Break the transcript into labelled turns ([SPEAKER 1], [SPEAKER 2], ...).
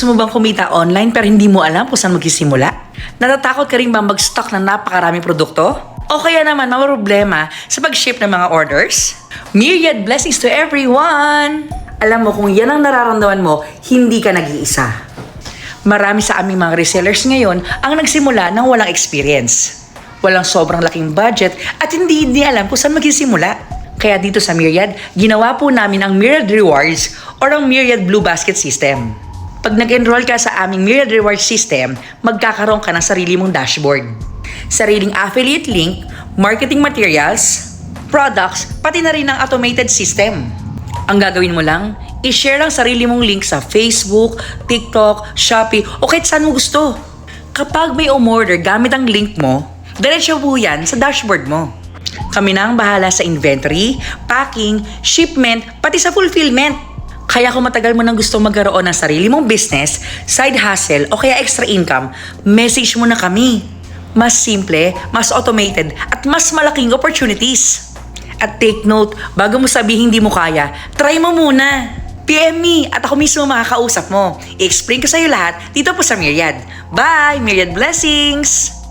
[SPEAKER 1] Gusto mo bang kumita online pero hindi mo alam kung saan magsisimula? Natatakot ka rin bang mag-stock ng napakaraming produkto? O kaya naman problema sa pag-ship ng mga orders? Myriad blessings to everyone! Alam mo kung yan ang nararamdaman mo, hindi ka nag-iisa. Marami sa aming mga resellers ngayon ang nagsimula ng walang experience. Walang sobrang laking budget at hindi alam kung saan magsisimula. Kaya dito sa Myriad, ginawa po namin ang Myriad Rewards or ang Myriad Blue Basket System. Pag nag-enroll ka sa aming Myriad Rewards System, magkakaroon ka ng sarili mong dashboard. Sariling affiliate link, marketing materials, products, pati na rin ang automated system. Ang gagawin mo lang, i-share lang sarili mong link sa Facebook, TikTok, Shopee o kahit saan mo gusto. Kapag may umorder gamit ang link mo, diretso po yan sa dashboard mo. Kami na ang bahala sa inventory, packing, shipment, pati sa fulfillment. Kaya kung matagal mo nang gusto magkaroon ng sarili mong business, side hustle o kaya extra income, message mo na kami. Mas simple, mas automated at mas malaking opportunities. At take note, bago mo sabihin hindi mo kaya, try mo muna. PM me at ako mismo makakausap mo. I-explain ko sa'yo lahat dito po sa Myriad. Bye! Myriad blessings!